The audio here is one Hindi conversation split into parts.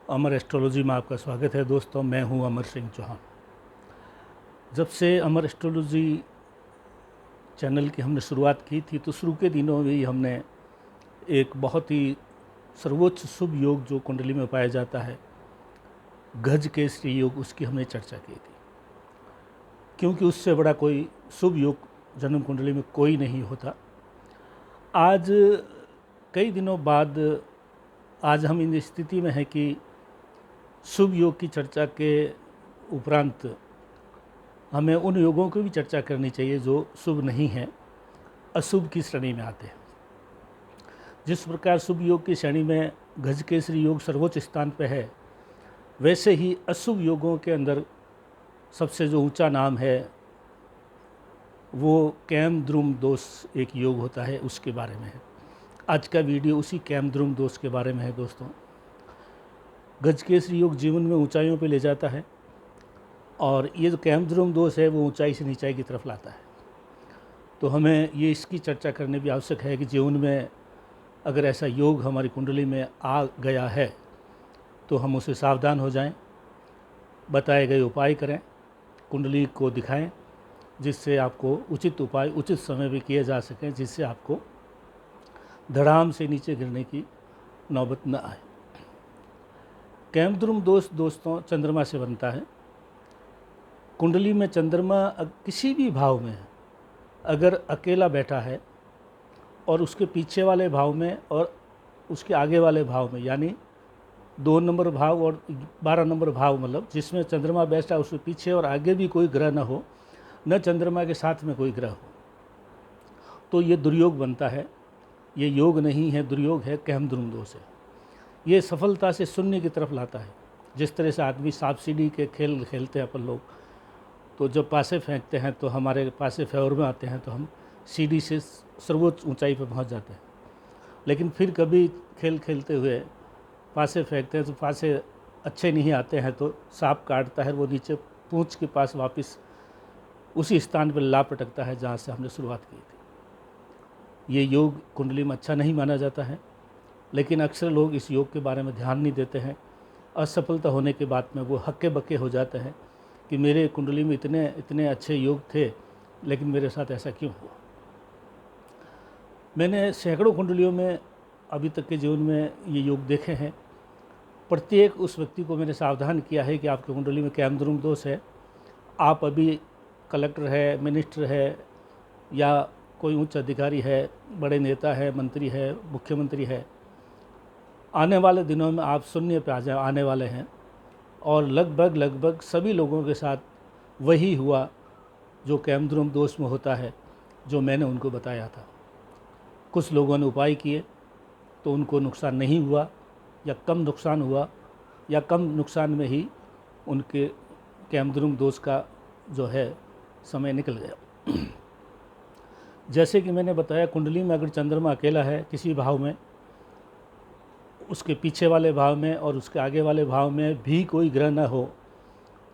अमर एस्ट्रोलॉजी में आपका स्वागत है दोस्तों। मैं हूं अमर सिंह चौहान। जब से अमर एस्ट्रोलॉजी चैनल की हमने शुरुआत की थी तो शुरू के दिनों में ही हमने एक बहुत ही सर्वोच्च शुभ योग जो कुंडली में पाया जाता है, गज केसरी योग, उसकी हमने चर्चा की थी। क्योंकि उससे बड़ा कोई शुभ योग जन्म कुंडली में कोई नहीं होता। आज कई दिनों बाद आज हम इन स्थिति में हैं कि शुभ योग की चर्चा के उपरांत हमें उन योगों की भी चर्चा करनी चाहिए जो शुभ नहीं हैं, अशुभ की श्रेणी में आते हैं। जिस प्रकार शुभ योग की श्रेणी में गजकेसरी योग सर्वोच्च स्थान पर है, वैसे ही अशुभ योगों के अंदर सबसे जो ऊंचा नाम है वो कैमद्रुम दोष एक योग होता है, उसके बारे में है। आज का वीडियो उसी कैमद्रुम दोष के बारे में है दोस्तों। गजकेसरी योग जीवन में ऊंचाइयों पे ले जाता है और ये जो कैमद्रुम दोष है वो ऊंचाई से नीचाई की तरफ लाता है। तो हमें ये इसकी चर्चा करने भी आवश्यक है कि जीवन में अगर ऐसा योग हमारी कुंडली में आ गया है तो हम उसे सावधान हो जाएं, बताए गए उपाय करें, कुंडली को दिखाएं, जिससे आपको उचित उपाय उचित समय भी किए जा सकें, जिससे आपको धड़ाम से नीचे गिरने की नौबत न आए। कैमद्रुम दोष दोस्तों चंद्रमा से बनता है। कुंडली में चंद्रमा किसी भी भाव में अगर अकेला बैठा है और उसके पीछे वाले भाव में और उसके आगे वाले भाव में, यानी 2 नंबर भाव और 12 नंबर भाव, मतलब जिसमें चंद्रमा बैठा है उसके पीछे और आगे भी कोई ग्रह न हो, न चंद्रमा के साथ में कोई ग्रह हो, तो ये दुर्योग बनता है। ये योग नहीं है, दुर्योग है, कैमद्रुम दोष है। ये सफलता से शून्य की तरफ लाता है। जिस तरह से आदमी सांप सीढ़ी के खेल खेलते हैं अपन लोग, तो जब पासे फेंकते हैं तो हमारे पासे फेवर में आते हैं तो हम सीढ़ी से सर्वोच्च ऊंचाई पर पहुंच जाते हैं। लेकिन फिर कभी खेल खेलते हुए पासे फेंकते हैं तो पासे अच्छे नहीं आते हैं, तो सांप काटता है, वो नीचे पूंछ के पास वापस उसी स्थान पर ला पटकता है जहाँ से हमने शुरुआत की थी। ये योग कुंडली में अच्छा नहीं माना जाता है, लेकिन अक्सर लोग इस योग के बारे में ध्यान नहीं देते हैं। असफलता होने के बाद में वो हक्के बक्के हो जाते हैं कि मेरे कुंडली में इतने इतने अच्छे योग थे, लेकिन मेरे साथ ऐसा क्यों हुआ। मैंने सैकड़ों कुंडलियों में अभी तक के जीवन में ये योग देखे हैं। प्रत्येक उस व्यक्ति को मैंने सावधान किया है कि आपकी कुंडली में कैमद्रुम दोष है। आप अभी कलेक्टर है, मिनिस्टर है, या कोई उच्च अधिकारी है, बड़े नेता है, मंत्री है, मुख्यमंत्री है, आने वाले दिनों में आप शून्य पे आने वाले हैं। और लगभग सभी लोगों के साथ वही हुआ जो कैमद्रुम दोष में होता है, जो मैंने उनको बताया था। कुछ लोगों ने उपाय किए तो उनको नुकसान नहीं हुआ, या कम नुकसान हुआ, या कम नुकसान में ही उनके कैमद्रुम दोष का जो है समय निकल गया। जैसे कि मैंने बताया, कुंडली में अगर चंद्रमा अकेला है किसी भाव में, उसके पीछे वाले भाव में और उसके आगे वाले भाव में भी कोई ग्रह न हो,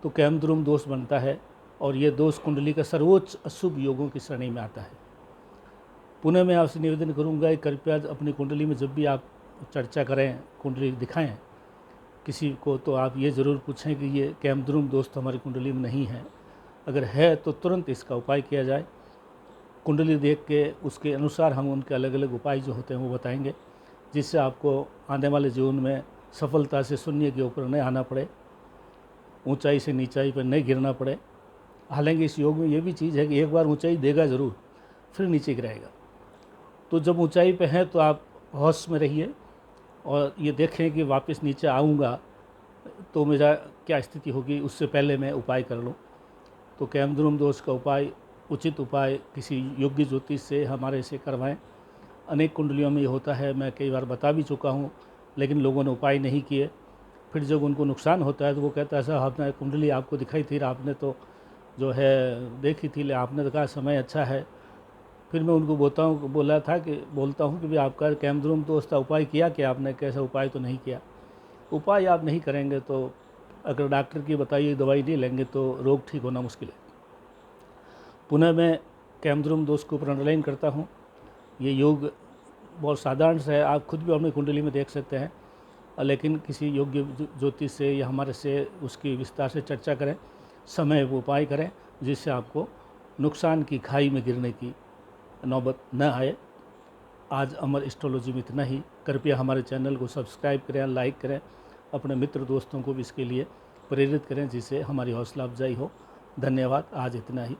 तो कैमद्रुम दोष बनता है। और ये दोष कुंडली का सर्वोच्च अशुभ योगों की श्रेणी में आता है। पुनः मैं आपसे निवेदन करूंगा कि कृपया अपनी कुंडली में जब भी आप चर्चा करें, कुंडली दिखाएं किसी को, तो आप ये ज़रूर पूछें कि ये कैमद्रुम दोष तो हमारी कुंडली में नहीं है। अगर है तो तुरंत इसका उपाय किया जाए। कुंडली देख के उसके अनुसार हम उनके अलग अलग उपाय जो होते हैं वो बताएंगे, जिससे आपको आने वाले जीवन में सफलता से शून्य के ऊपर नहीं आना पड़े, ऊंचाई से नीचाई पर नहीं गिरना पड़े। हालांकि इस योग में ये भी चीज़ है कि एक बार ऊंचाई देगा ज़रूर, फिर नीचे गिराएगा। तो जब ऊंचाई पे हैं तो आप होश में रहिए और ये देखें कि वापस नीचे आऊँगा तो मेरा क्या स्थिति होगी, उससे पहले मैं उपाय कर लूँ। तो कैमद्रुम दोष का उपाय, उचित उपाय किसी योग्य ज्योतिष से हमारे से करवाएं। अनेक कुंडलियों में ये होता है, मैं कई बार बता भी चुका हूँ, लेकिन लोगों ने उपाय नहीं किए। फिर जब उनको नुकसान होता है तो वो कहता है साहब आपने कुंडली आपको दिखाई थी, आपने तो जो है देखी थी, ले आपने तो कहा समय अच्छा है। फिर मैं उनको बोलता हूँ कि भाई आपका कैमद्रुम दोष था, उपाय किया कि आपने, कैसा उपाय तो नहीं किया। उपाय आप नहीं करेंगे तो अगर डॉक्टर की बताइए दवाई नहीं लेंगे तो रोग ठीक होना मुश्किल है। पुनः मैं कैमद्रुम दोष को ऊपर अंडरलाइन करता हूँ। ये योग बहुत साधारण सा है, आप खुद भी अपनी कुंडली में देख सकते हैं। लेकिन किसी योग्य ज्योतिष से या हमारे से उसकी विस्तार से चर्चा करें, समय वो उपाय करें जिससे आपको नुकसान की खाई में गिरने की नौबत न आए। आज अमर एस्ट्रोलॉजी में इतना ही। कृपया हमारे चैनल को सब्सक्राइब करें, लाइक करें, अपने मित्र दोस्तों को भी इसके लिए प्रेरित करें जिससे हमारी हौसला अफजाई हो। धन्यवाद। आज इतना ही।